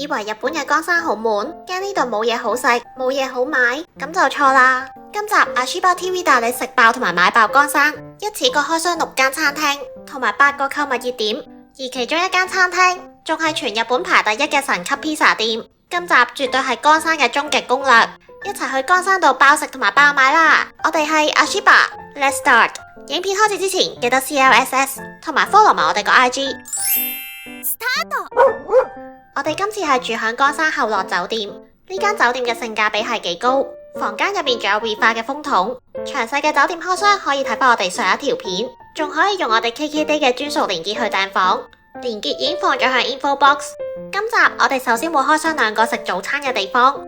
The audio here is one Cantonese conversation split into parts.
以為日本嘅江山好悶，驚呢度冇嘢好食，冇嘢好買，咁就錯啦。今集阿 Shiba TV 帶你食爆同埋買爆江山，一次過開箱6間餐廳同埋8個購物熱點，而其中一間餐廳仲係全日本排第1嘅神級披薩店。今集絕對係江山嘅終極攻略，一齊去江山度爆食同埋爆買啦！我哋係阿 Shiba，Let's start。影片開始之前記得 CLSS 同埋 follow 埋我哋個 IG。Start。我哋今次係住響江山後樂酒店，呢間酒店嘅性價比係幾高，房間入面仲有 WiFi 嘅風筒。詳細嘅酒店開箱可以睇翻我哋上一條片，仲可以用我哋 KKday 嘅專屬連結去訂房，連結已經放咗喺 info box。今集我哋首先會開箱2個食早餐嘅地方，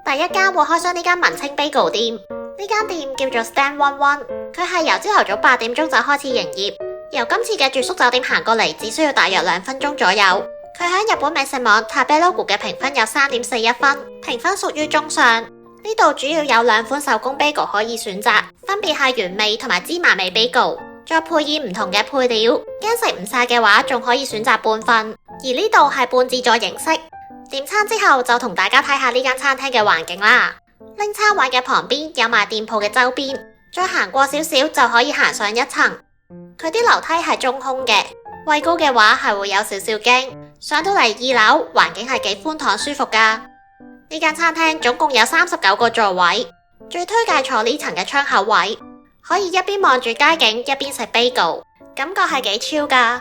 第一間會開箱呢間文青 Bagel 店，呢間店叫做 Stand 11，佢係由朝頭早8點鐘就開始營業，由今次嘅住宿酒店行過嚟只需要大約2分鐘左右。佢喺日本美食網 Tabelog 嘅評分有3.41分，評分屬於中上。呢度主要有2款手工 bagel 可以選擇，分別係原味同埋芝麻味 bagel， 再配以唔同嘅配料。驚食唔晒嘅話，仲可以選擇半份。而呢度係半自助形式。點餐之後就同大家睇下呢間餐廳嘅環境啦。拎餐位嘅旁邊有埋店鋪嘅周邊，再行過少少就可以行上1層。佢啲樓梯係中空嘅，畏高嘅話係會有少少驚。上到嚟2樓，環境係幾寬敞舒服噶。呢間餐廳總共有39個座位，最推介坐呢層嘅窗口位，可以一邊望住街景一邊食 bagel， 感覺係幾 chill噶。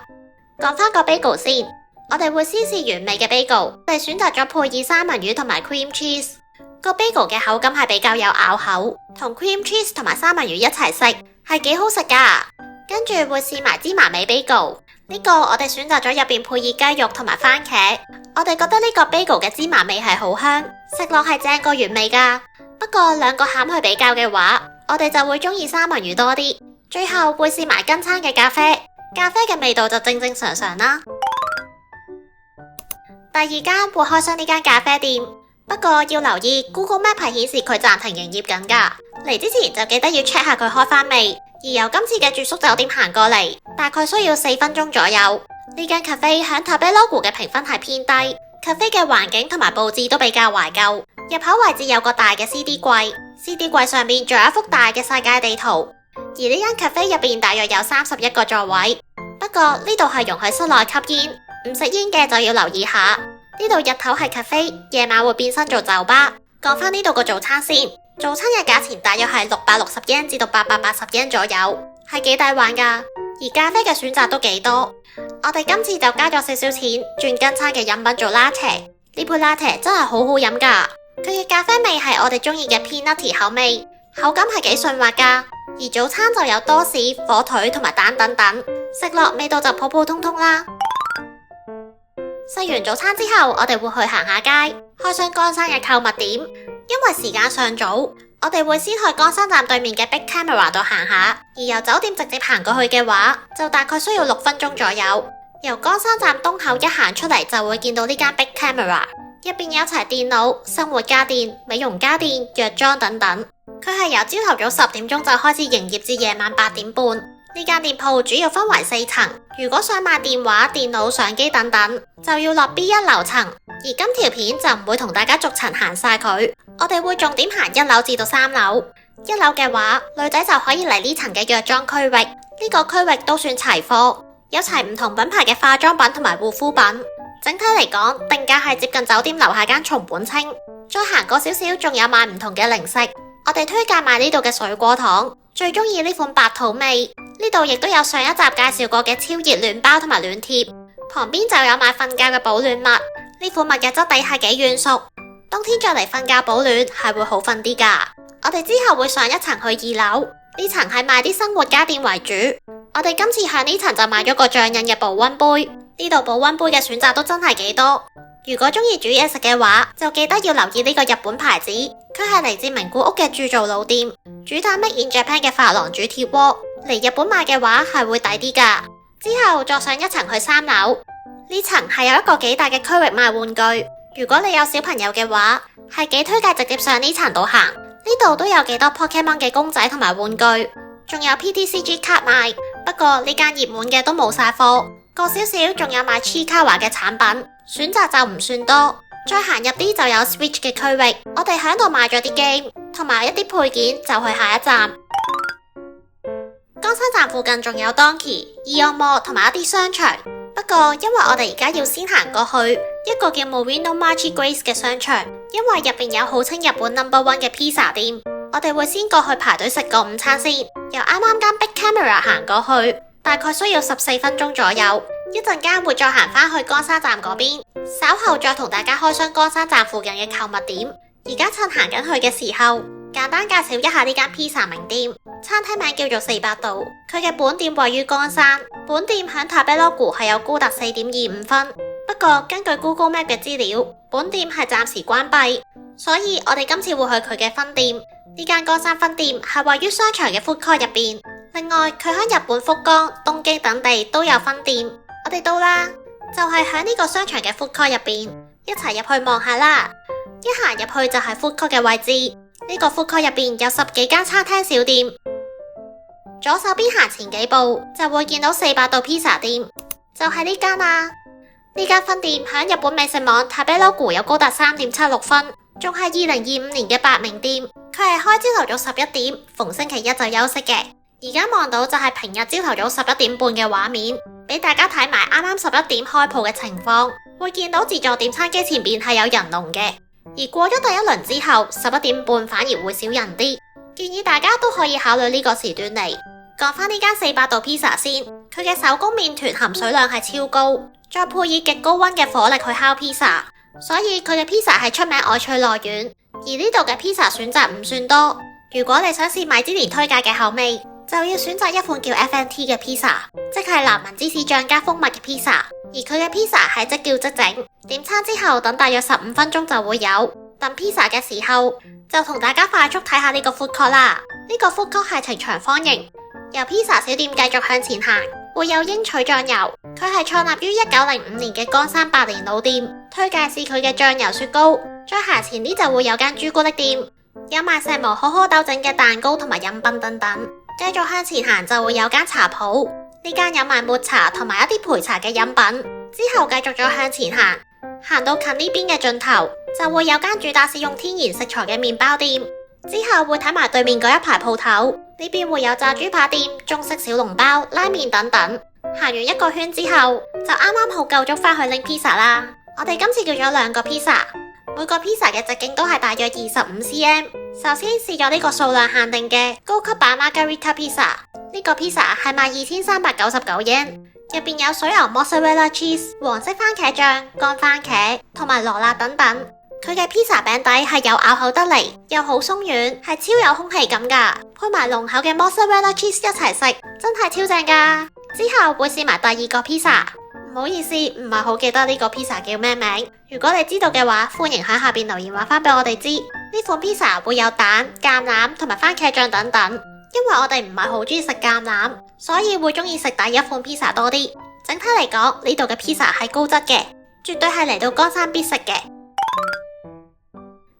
講翻個 bagel 先，我哋會先試原味嘅 bagel， 我哋選擇咗配以三文魚同埋 cream cheese。個 bagel 嘅口感係比較有咬口，同 cream cheese 同埋三文魚一齊食係幾好食噶。跟住會試埋芝麻味 bagel。呢個我哋選擇咗入邊配以雞肉同埋番茄，我哋覺得呢個 bagel 嘅芝麻味係好香，食落係正過原味噶。不過2個餡去比較嘅話，我哋就會中意三文魚多啲。最後會試埋跟餐嘅咖啡，咖啡嘅味道就正正常常啦。第2間會開箱呢間咖啡店，不過要留意 Google Map 係顯示佢暫停營業緊噶，嚟之前就記得要 check 下佢開返未。而由今次嘅住宿酒店行過嚟，大概需要4分鐘左右。呢間 cafe 響 Tabelog 嘅評分係偏低，cafe 嘅環境同埋佈置都比較懷舊。入口位置有個大嘅 CD 櫃，CD 櫃上面仲有一幅大嘅世界地圖。而呢間 cafe 入邊大約有31個座位，不過呢度係容許室內吸煙，唔食煙嘅就要留意下。呢度日頭係 cafe， 夜晚會變身做酒吧。講翻呢度個早餐先。早餐嘅價錢大約係660 yen 至到880 yen 左右，係幾抵玩噶。而咖啡嘅選擇都幾多，我哋今次就加咗少少錢轉跟餐嘅飲品做 latte。呢杯 latte 真係好好飲噶，佢嘅咖啡味係我哋中意嘅 peanut 口味，口感係幾順滑噶。而早餐就有多士、火腿同埋蛋等等，食落味道就普普通通啦。食完早餐之後，我哋會去行下街，開箱江山嘅購物點。因為時間尚早，我哋會先去江山站對面嘅 Big Camera 度行下，而由酒店直接行過去嘅話，就大概需要6分鐘左右。由江山站東口一行出嚟，就會見到呢間 Big Camera， 入邊有齊電腦、生活家電、美容家電、藥妝等等。佢係由朝頭早10點鐘就開始營業至夜晚8點半。呢間店鋪主要分為4層，如果想買電話、電腦、相機等等，就要落 B1 樓層。而今條片就唔會同大家逐層行晒佢，我哋會重點行1樓至到3樓。1樓嘅話，女仔就可以嚟呢層嘅藥妝區域，呢個區域都算齊貨，有齊唔同品牌嘅化妝品同埋護膚品。整體嚟講，定價係接近酒店樓下間松本清。再行過少少，仲有賣唔同嘅零食，我哋推介買呢度嘅水果糖，最中意呢款白桃味。呢度亦都有上一集介紹過嘅超熱暖包同埋暖貼，旁邊就有賣瞓覺嘅保暖襪。呢款襪嘅質地係幾軟熟，冬天着嚟瞓覺保暖係會好瞓啲噶。我哋之後會上1層去2樓，呢層係賣啲生活家電為主。我哋今次向呢層就買咗個象印嘅保溫杯，呢度保溫杯嘅選擇都真係幾多。如果中意煮嘢食嘅話，就記得要留意呢個日本牌子，佢係嚟自名古屋嘅鑄造老店，主打 Made in Japan 嘅珐琅鑄鐵鍋，嚟日本買嘅話係會抵啲噶。之後再上1層去3樓。呢層係有一個幾大嘅區域賣玩具，如果你有小朋友嘅話，係幾推介直接上呢層度行。呢度都有幾多 Pokemon 嘅公仔同埋玩具，仲有 PTCG 卡賣。不過呢間熱門嘅都冇晒貨，過少少仲有賣 Chiikawa 嘅產品，選擇就唔算多。再行入啲就有 Switch 嘅區域，我哋喺度買咗啲 game 同埋一啲配件，就去下一站。岡山站附近仲有 Donkey、Eon Mall 同埋一啲商場，不過因為我哋而家要先行過去一個叫 Morino Marché Grace 嘅商場，因為入邊有號稱日本 No.1 嘅披薩店，我哋會先過去排隊食個午餐先。由啱啱間 Big Camera 行過去，大概需要14分鐘左右。一陣間會再行返去岡山站嗰邊，稍後再同大家開箱岡山站附近嘅購物點。而家趁行緊去嘅時候，簡單介紹一下呢間披薩名店。餐廳名叫做400度，佢嘅本店位於岡山，本店響塔比羅湖係有高達4.25分。不過根據 Google Map 嘅資料，本店係暫時關閉，所以我哋今次會去佢嘅分店。呢間岡山分店係位於商場嘅 Food Court 入邊，另外佢響日本福岡、東京等地都有分店。我哋到啦，就係喺呢個商場嘅 Food Court 入邊，一齊入去望下啦。一行入去就係 Food Court 嘅位置，呢個 Food Court 入邊有10幾間餐廳小店。左手邊行前幾步就會見到400度披薩店，就係呢間啦。呢間分店響日本美食網塔比羅湖有高達3.76分，仲係2025年嘅8名店。佢係開朝頭早11點，逢星期一就休息嘅。而家望到就係平日朝頭早11點半嘅畫面，俾大家睇埋啱啱11點開鋪嘅情況，會見到自助點餐機前邊係有人龍嘅。而過咗第一輪之後，11點半反而會少人啲，建議大家都可以考慮呢個時段嚟。講返呢間400度披薩先，佢嘅手工麵團含水量係超高，再配以極高溫嘅火力去烤披薩，所以佢嘅披薩係出名外脆內軟。而呢度嘅披薩選擇唔算多，如果你想試米芝蓮推介嘅口味，就要選擇一款叫 FNT 嘅披薩，即係藍紋芝士醬加蜂蜜嘅披薩。而佢嘅披薩係即叫即整，點餐之後等大約15分鐘就會有。等披薩嘅時候，就同大家快速睇下呢個 food court 啦。呢個 food court 係呈長方形，由披薩小店繼續向前行，會有鷹取醬油。佢係創立於1905年嘅岡山百年老店，推介是佢嘅醬油雪糕。再行前啲就會有間朱古力店，有賣石磨可可豆整嘅蛋糕同埋飲品等等。繼續向前行就會有間茶鋪，呢間有賣抹茶同埋一啲焙茶嘅飲品。之後繼續再向前行，行到近呢邊嘅盡頭就會有間主打使用天然食材嘅麵包店。之後會睇埋對面嗰一排鋪頭，呢邊會有炸豬扒店、中式小籠包、拉麵等等。行完一個圈之後，就啱啱好夠鐘返去拎披薩啦。我哋今次叫咗2個披薩，每個披薩嘅直徑都係大約25cm。首先試咗呢個數量限定嘅高級版 Margherita 披薩，呢個披薩係賣2399 yen，入邊有水牛 Mozzarella cheese、黃色番茄醬、乾番茄同埋羅勒等等。佢嘅披薩餅底係有咬口得嚟，又好鬆軟，係超有空氣感噶，配埋濃厚嘅 Mozzarella cheese 一齊食，真係超正噶。之後會試埋第2個披薩，唔好意思，唔係好記得呢個披薩叫咩名。如果你知道嘅話，歡迎喺下邊留言話翻俾我哋知。呢款披薩會有蛋、橄欖同埋番茄醬等等。因為我哋唔係好中意食橄欖，所以會中意食第一款披薩多啲。整體嚟講，呢度嘅披薩係高質嘅，絕對係嚟到岡山必食嘅。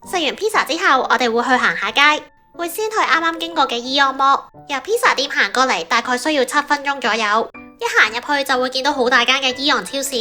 食完披薩之後，我哋會去行下街，會先去啱啱經過嘅 Eon Mall，由披薩店行過嚟大概需要7分鐘左右。一行入去就會見到好大間嘅 Eon 超市，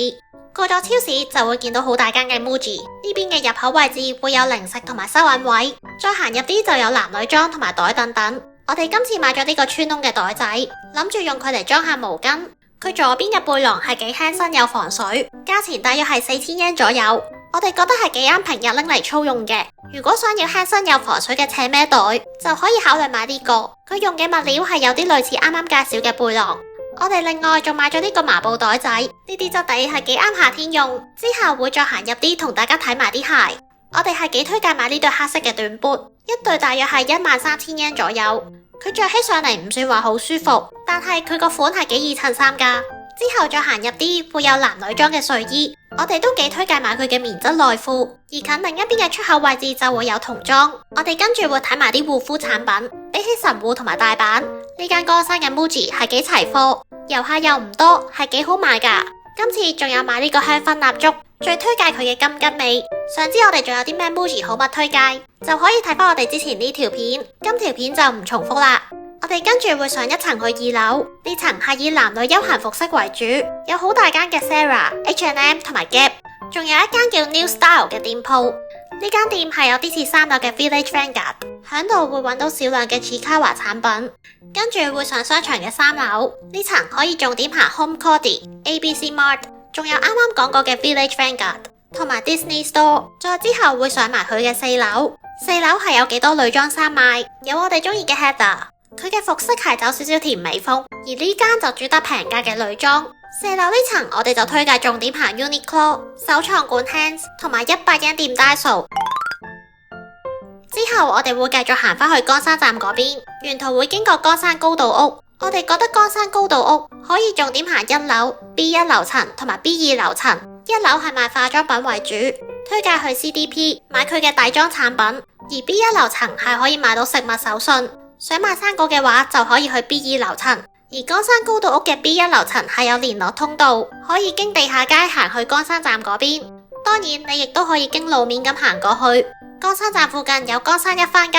過咗超市就會見到好大間嘅 Muji。呢邊嘅入口位置會有零食同埋收銀位，再行入啲就有男女裝同埋袋等等。我哋今次買咗呢個穿窿嘅袋仔，諗住用佢嚟裝下毛巾。佢左邊嘅背囊係幾輕身又防水，價錢大約係4000 yen 左右。我哋覺得係幾啱平日拎嚟粗用嘅。如果想要輕身又防水嘅斜孭袋，就可以考慮買呢個。佢用嘅物料係有啲類似啱啱介紹嘅背囊。我哋另外仲買咗呢個麻布袋仔，呢啲質地係幾啱夏天用。之後會再行入啲同大家睇埋啲鞋。我哋係幾推介買呢對黑色嘅短 boot，一對大約係13000 yen 左右。佢着起上嚟唔算話好舒服，但係佢個款係幾易襯衫噶。之後再行入啲會有男女裝嘅睡衣，我哋都幾推介買佢嘅棉質內褲。而近另一邊嘅出口位置就會有童裝，我哋跟住會睇埋啲護膚產品。比起神戶同埋大阪，呢間岡山嘅 Muji 係幾齊貨，遊客又唔多，係幾好買噶。今次仲有買呢個香薰蠟燭，最推介佢嘅金桔味。想知我哋仲有啲咩 Muji 好物推介，就可以睇翻我哋之前呢條片，今條片就唔重複啦。我哋跟住會上一層去2樓，呢層係以男女休閒服飾為主，有好大間嘅 Zara、H&M 同埋 Gap，仲有一間叫 New Style 嘅店鋪，呢間店係有啲似3樓嘅 Village Vanguard， 響度會揾到少量嘅 Chiikawa 產品，跟住會上商場嘅3樓，呢層可以重點行 Home Coty、ABC Mart， 仲有啱啱講過嘅 Village Vanguard， 同埋 Disney Store， 再之後會上埋佢嘅4樓。4樓係有幾多女裝衫賣，有我哋中意嘅 Heather， 佢嘅服飾係走少少甜美風，而呢間就主打平價嘅女裝。4樓呢層我哋就推介重點行 Uniqlo、首創館 Hands 同埋100円店 Daiso。之後我哋會繼續行返去岡山站嗰邊，沿途會經過岡山高島屋。我哋覺得岡山高島屋可以重點行1樓、B1 樓層同埋 B2 樓層。1樓係賣化妝品為主，推介去 CDP 買佢嘅底妝產品，而 B1 樓層係可以買到食物手信。想買生果嘅話就可以去 B2 樓層。而岡山高島屋嘅 B1 樓層係有聯絡通道，可以經地下街行去岡山站嗰邊。當然你亦都可以經路面咁行過去。岡山站附近有岡山一番街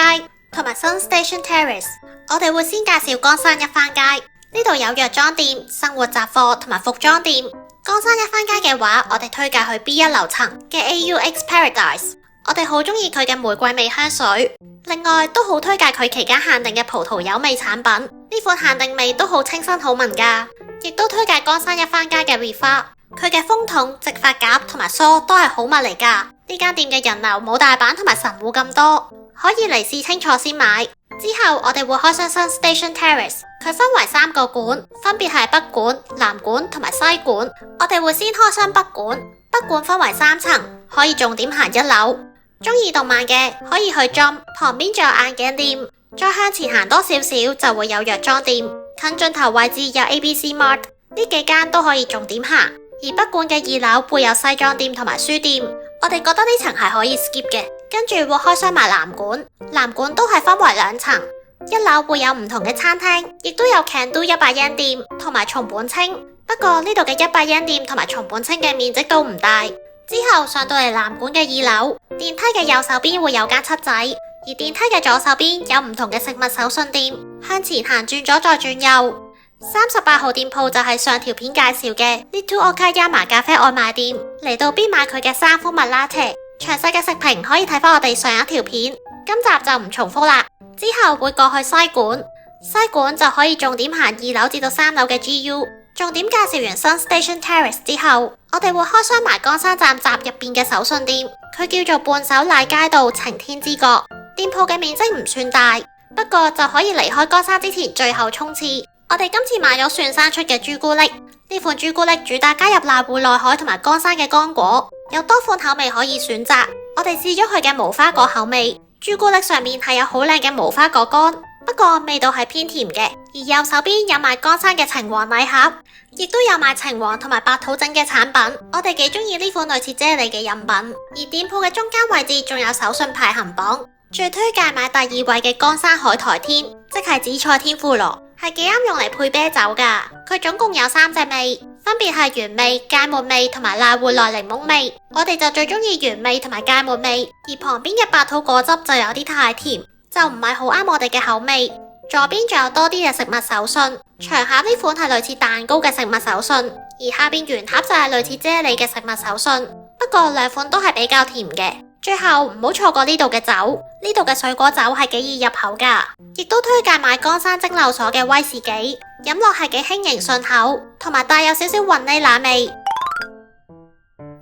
同埋 Sun Station Terrace。我哋會先介紹岡山一番街，呢度有藥妝店、生活雜貨同埋服裝店。岡山一番街嘅話，我哋推介去 B1 樓層嘅 AUX Paradise。我哋好中意佢嘅玫瑰味香水，另外都好推介佢期間限定嘅葡萄柚味產品，呢款限定味都好清新好聞噶。亦都推介岡山一番街嘅 Refa， 佢嘅風筒、直髮夾同埋梳都係好物嚟噶。呢間店嘅人流冇大阪同埋神戶咁多，可以嚟試清楚先買。之後我哋會開箱 Sun Station Terrace， 佢分為3個館，分別係北館、南館同埋西館。我哋會先開箱北館，北館分為3層，可以重點行1樓。中意動漫嘅可以去 Jump， 旁邊仲有眼鏡店，再向前行多少少就會有藥妝店，近盡頭位置有 ABC Mart， 呢幾間都可以重點行。而北館嘅2樓會有西裝店同埋書店，我哋覺得呢層係可以 skip 嘅。跟住會開箱埋南館，南館都係分為2層，1樓會有唔同嘅餐廳，亦都有 Can Do 100円店同埋松本清。不過呢度嘅100円店同埋松本清嘅面積都唔大。之後上到嚟南館嘅2樓，電梯嘅右手邊會有間七仔，而電梯嘅左手邊有唔同嘅食物手信店。向前行轉左再轉右，38號店鋪就係上條片介紹嘅 Little Okayama 咖啡外賣店。嚟到邊買佢嘅3蜂蜜 latte。詳細嘅食評可以睇返我哋上一條片，今集就唔重複啦。之後會過去西館，西館就可以重點行2樓至到3樓嘅 GU。重點介紹完 Sun Station Terrace 之後，我哋會開箱埋岡山站閘入邊嘅手信店，佢叫做半手瀨街道晴天之角。店鋪嘅面積唔算大，不過就可以離開岡山之前最後衝刺。我哋今次買咗蒜山出嘅朱古力，呢款朱古力主打加入瀨戶內海同埋岡山嘅乾果，有多款口味可以選擇。我哋試咗佢嘅無花果口味，朱古力上面係有好靚嘅無花果乾，不過味道係偏甜嘅。而右手邊有賣岡山嘅橙黃禮盒，亦都有賣橙黃同埋白土整嘅產品。我哋幾中意呢款類似啫喱嘅飲品。而店鋪嘅中間位置仲有手信排行榜，最推介買第2位嘅岡山海苔天，即係紫菜天婦羅，係幾啱用嚟配啤酒噶。佢總共有3隻味，分別係原味、芥末味同埋瀨戶內檸檬味。我哋就最中意原味同埋芥末味，而旁邊嘅白土果汁就有啲太甜，就唔係好啱我哋嘅口味。左邊仲有多啲嘅食物手信，長盒呢款係類似蛋糕嘅食物手信，而下邊圓盒就係類似啫喱嘅食物手信。不過2款都係比較甜嘅。最後唔好錯過呢度嘅酒，呢度嘅水果酒係幾易入口噶，亦都推介買岡山蒸餾所嘅威士忌，飲落係幾輕盈順口，同埋帶有少少雲呢拿味。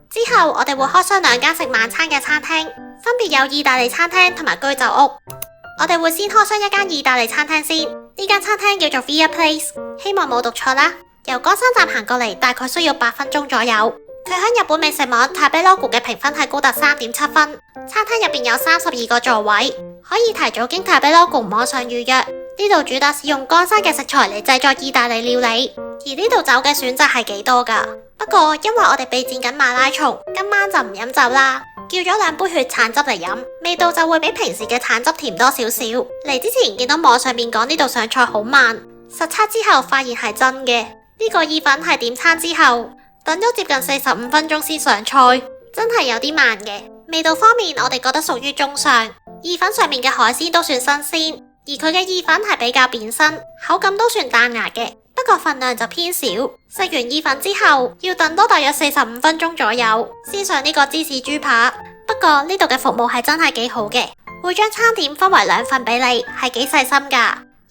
之後我哋會開箱2間食晚餐嘅餐廳，分別有意大利餐廳同埋居酒屋。我哋會先開箱一間意大利餐廳先，呢間餐廳叫做 Via Place， 希望冇讀錯啦。由岡山站行過嚟大概需要8分鐘左右。佢喺日本美食網 Tabelog 嘅評分係高達 3.7 分。餐廳入邊有32個座位，可以提早經 Tabelog 網上預約。呢度主打使用岡山嘅食材嚟製作意大利料理，而呢度酒嘅選擇係幾多噶。不過因為我哋備戰緊馬拉松，今晚就唔飲酒啦。叫咗2杯血橙汁嚟飲，味道就會比平時嘅橙汁甜多少少。嚟之前見到網上面講呢度上菜好慢，實測之後發現係真嘅。呢個意粉係點餐之後等咗接近45分鐘先上菜，真係有啲慢嘅。味道方面我哋覺得屬於中上，意粉上面嘅海鮮都算新鮮，而佢嘅意粉係比較扁身，口感都算彈牙嘅。不不過份量就偏少。食完意粉之後，要等多大約45分鐘左右，先上呢個芝士豬扒。不過呢度嘅服務係真係幾好嘅，會將餐點分為2份俾你，係幾細心㗎。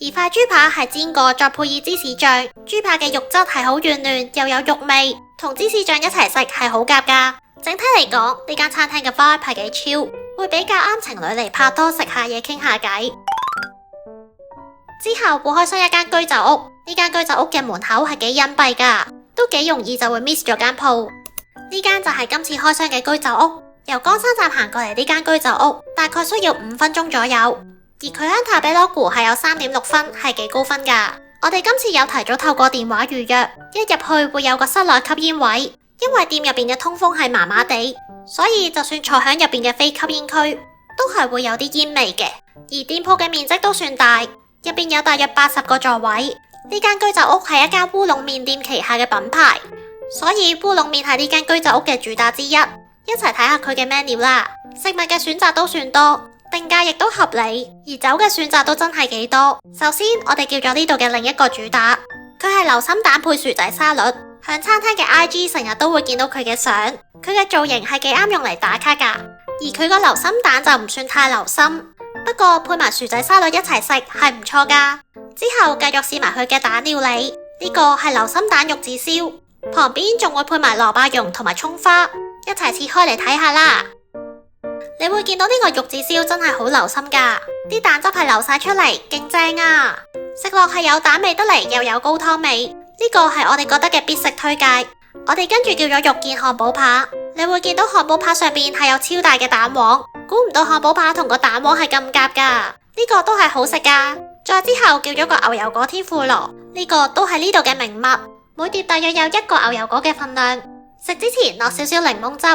而塊豬扒係煎過再配以芝士醬，豬扒嘅肉質係好軟嫩又有肉味，同芝士醬一齊食係好夾㗎。整體嚟講，呢間餐廳嘅 vibe 係幾 chill，會比較啱情侶嚟拍拖食下嘢傾下偈。之後會開箱一間居酒屋，呢間居酒屋嘅門口係幾隱蔽㗎，都幾容易就會 miss 咗間鋪。呢間就係今次開箱嘅居酒屋，由岡山站行過嚟呢間居酒屋，大概需要5分鐘左右。而佢喺塔比羅湖係有3.6分，係幾高分㗎。我哋今次有提早透過電話預約，一入去會有個室內吸煙位，因為店入邊嘅通風係麻麻地，所以就算坐響入邊嘅非吸煙區，都係會有啲煙味嘅。而店鋪嘅面積都算大，入邊有大約80個座位。呢間居酒屋係一間烏龍麵店旗下嘅品牌，所以烏龍麵係呢間居酒屋嘅主打之一。一齊睇下佢嘅 menu 啦，食物嘅選擇都算多，定價亦都合理，而酒嘅選擇都真係幾多。首先，我哋叫咗呢度嘅另一個主打，佢係流心蛋配薯仔沙律。響餐廳嘅 IG 成日都會見到佢嘅相，佢嘅造型係幾啱用嚟打卡㗎。而佢個流心蛋就唔算太流心，不過配埋薯仔沙律一齊食係唔錯㗎。之後繼續試埋佢嘅蛋料理，呢個係流心蛋肉子燒，旁邊仲會配埋蘿蔔蓉同埋蔥花，一齊切開嚟睇下啦。你會見到呢個肉子燒真係好流心㗎，啲蛋汁係流晒出嚟，勁正啊！食落係有蛋味得嚟，又有高湯味，呢個係我哋覺得嘅必食推介。我哋跟住叫咗肉件漢堡扒，你會見到漢堡扒上邊係有超大嘅蛋黃，估唔到漢堡扒同個蛋黃係咁夾㗎，呢個都係好食㗎。再之後叫咗個牛油果天婦羅，呢個都係呢度嘅名物，每碟大約有1個牛油果嘅份量。食之前落少少檸檬汁，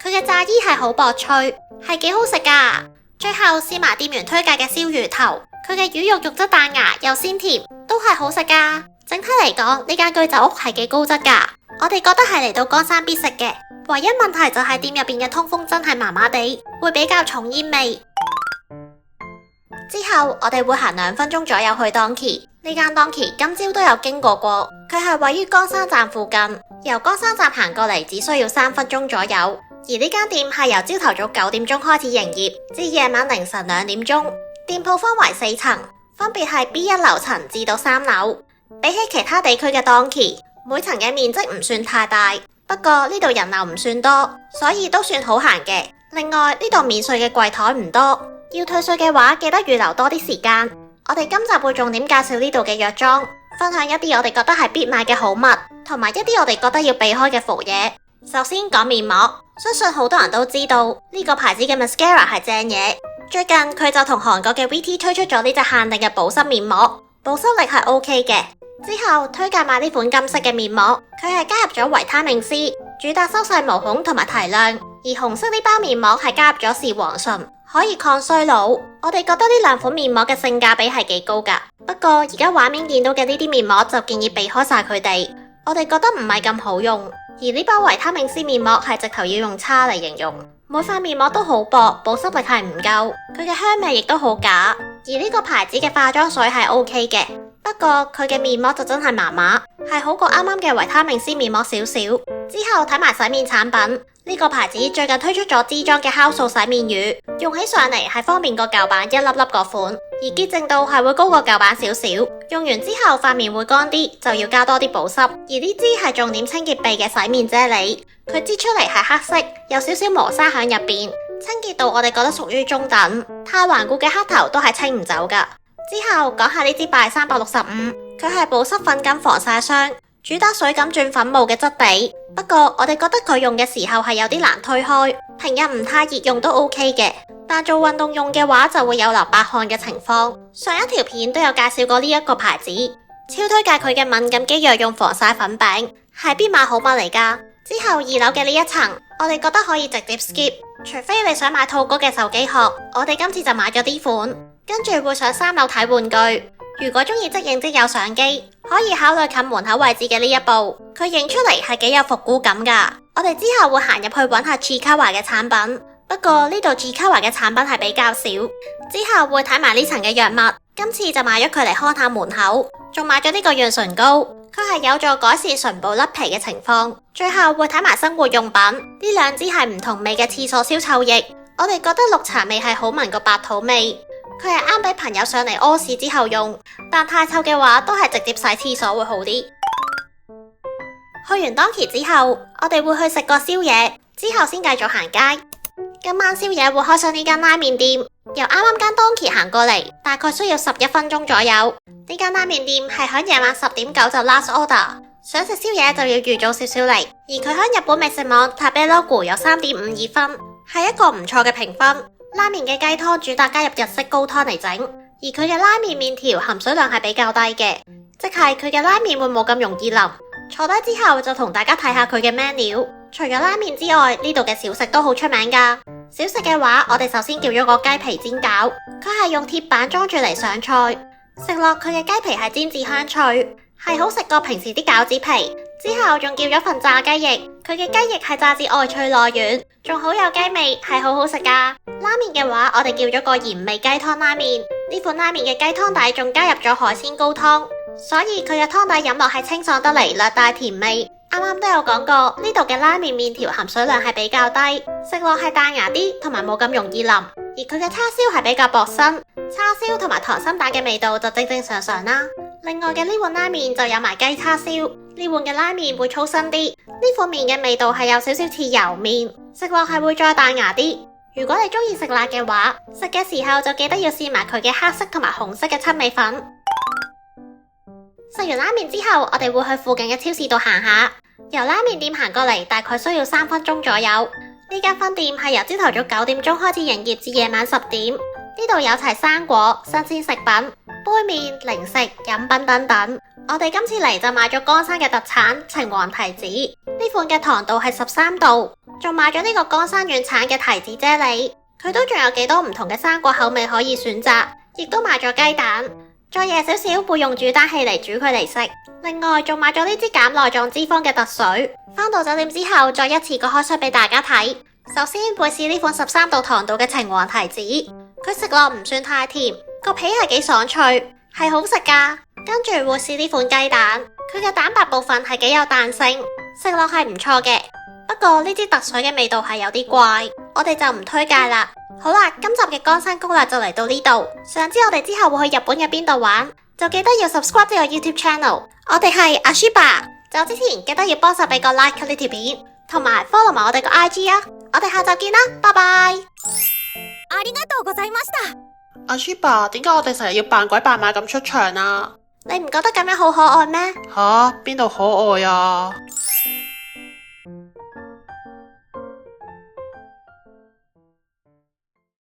佢嘅炸衣係好薄脆，係幾好食㗎。最後試埋店員推介嘅燒魚頭，佢嘅魚肉肉質彈牙又鮮甜，都係好食㗎。整體嚟講，呢間居酒屋係幾高質㗎，我哋覺得係嚟到岡山必食嘅。唯一問題就係店入邊嘅通風真係麻麻地，會比較重煙味。之後我哋會行2分鐘左右去 Donki， 呢間 Donki 今朝都有經過過，佢係位於岡山站附近，由岡山站行過嚟只需要3分鐘左右。而呢間店係由朝頭早9點鐘開始營業，至夜晚凌晨2點鐘。店鋪分為4層，分別係 B1 樓層至到3樓。比起其他地區嘅 Donki， 每層嘅面積唔算太大，不過呢度人流唔算多，所以都算好行嘅。另外呢度免稅嘅櫃台唔多，要退稅嘅話記得預留多啲時間。我哋今集會重點介紹呢度嘅藥妝，分享一啲我哋覺得係必買嘅好物，同埋一啲我哋覺得要避開嘅伏嘢。首先講面膜，相信好多人都知道呢個牌子嘅 mascara 係正嘢。最近佢就同韓國嘅 VT 推出咗呢隻限定嘅保濕面膜，保濕力係 OK 嘅。之後推介買呢款金色嘅面膜，佢係加入咗維他命 C， 主打修細毛孔同埋提亮。而紅色呢包面膜係加入咗視黃醇，可以抗衰老。我哋覺得呢2款面膜嘅性價比係幾高㗎。不過而家畫面見到嘅呢啲面膜就建議避開晒佢哋，我哋覺得唔係咁好用。而呢包維他命 C 面膜係直頭要用差嚟形容，每塊面膜都好薄，保濕力係唔夠，佢嘅香味亦都好假。而呢個牌子嘅化妝水係 OK 嘅，不過佢嘅面膜就真係麻麻，係好過啱啱嘅維他命 C 面膜少少。之後睇埋洗面產品，呢個牌子最近推出咗支裝嘅酵素洗面乳，用起上嚟係方便過舊版一粒粒個款，而潔淨度係會高過舊版少少。用完之後塊面會乾啲，就要加多啲保濕。而呢支係重點清潔鼻嘅洗面啫喱，佢擠出嚟係黑色，有少少磨砂響入邊，清潔度我哋覺得屬於中等，太頑固嘅黑頭都係清唔走噶。之後講下呢支拜365，佢係保濕粉感防曬霜，主打水感轉粉霧嘅質地。不過我哋覺得佢用嘅時候係有啲難推開，平日唔太熱用都 OK 嘅，但做運動用嘅話就會有流白汗嘅情況。上一條片都有介紹過呢一個牌子，超推介佢嘅敏感肌藥用防曬粉餅，係必買好物嚟噶。之後2樓嘅呢一層，我哋覺得可以直接 skip，除非你想買套哥嘅手機殼，我哋今次就買咗呢款。跟住會上3樓睇玩具，如果中意即影即有相機，可以考慮近門口位置嘅呢一部，佢影出嚟係幾有復古感噶。我哋之後會行入去揾下 Chiikawa 嘅產品，不過呢度 Gikawa 嘅產品係比較少，之後會睇埋呢層嘅藥物，今次就買咗佢嚟看下門口，仲買咗呢個潤唇膏，佢係有助改善唇部甩皮嘅情況。最後會睇埋生活用品，呢兩支係唔同味嘅廁所消臭液，我哋覺得綠茶味係好聞過白土味，佢係啱俾朋友上嚟屙屎之後用，但太臭嘅話都係直接洗廁所會好啲。去完當期之後，我哋會去食個宵夜，之後先繼續行街。今晚宵夜會開上呢間拉麵店，由啱啱間當期行過嚟，大概需要11分鐘左右。呢間拉麵店係響夜晚10點9就 last order， 想食宵夜就要預早少少嚟。而佢響日本美食網 Tabelog 有3.52分，係一個唔錯嘅評分。拉麵嘅雞湯主打加入日式高湯嚟整，而佢嘅拉麵麵條含水量係比較低嘅，即係佢嘅拉麵會冇咁容易腍。坐低之後就同大家睇下佢嘅 menu， 除咗拉麵之外，呢度嘅小食都好出名噶。小食嘅話，我哋首先叫咗個雞皮煎餃，佢係用鐵板裝住嚟上菜，食落佢嘅雞皮係煎至香脆，係好食過平時啲餃子皮。之後仲叫咗份炸雞翼，佢嘅雞翼係炸至外脆內軟，仲好有雞味，係好好食噶。拉麵嘅話，我哋叫咗個鹽味雞湯拉麵，呢款拉麵嘅雞湯底仲加入咗海鮮高湯，所以佢嘅湯底飲落係清爽得嚟，略帶甜味。啱啱都有講過，呢度嘅拉麵麵條含水量係比較低，食落係彈牙啲，同埋冇咁容易腍。而佢嘅叉燒係比較薄身，叉燒同埋溏心蛋嘅味道就正正常常啦。另外嘅呢碗拉麵就有埋雞叉燒，呢碗嘅拉麵會粗身啲，呢款麵嘅味道係有少少似油麵，食落係會再彈牙啲。如果你中意食辣嘅話，食嘅時候就記得要試埋佢嘅黑色同埋紅色嘅七味粉。食完拉麵之後，我哋會去附近嘅超市度行下。由拉麵店行過嚟，大概需要3分鐘左右。呢間分店係由朝頭早9點鐘開始營業至夜晚10點。呢度有齊生果、新鮮食品、杯麵、零食、飲品等等。我哋今次嚟就買咗江山嘅特產橙黃提子，呢款嘅糖度係13度，仲買咗呢個江山縣產嘅提子啫喱。佢都仲有幾多唔同嘅生果口味可以選擇，亦都買咗雞蛋。再夜少少會用煮蛋器嚟煮佢嚟食。另外仲買咗呢支減內臟脂肪嘅特水。返到酒店之後再一次過開箱俾大家睇。首先會試呢款13度糖度嘅橙黃提子，佢食落唔算太甜，個皮係幾爽脆，係好食噶。跟住會試呢款雞蛋，佢嘅蛋白部分係幾有彈性，食落係唔錯嘅。不過呢支特水嘅味道係有啲怪，我哋就唔推介啦。好啦，今集嘅江山攻略就嚟到呢度。想知我哋之後會去日本嘅邊度玩，就記得要 subscribe 呢個 YouTube channel。我哋係阿舒爸，走之前記得要幫手俾個 like 呢條片，同埋 follow 埋我哋個 IG 啊。我哋下集見啦，拜拜。ありがとうございました。阿舒爸，點解我哋成日要扮鬼扮馬咁出場啊？你唔覺得咁樣好可愛咩？吓，邊度可愛啊？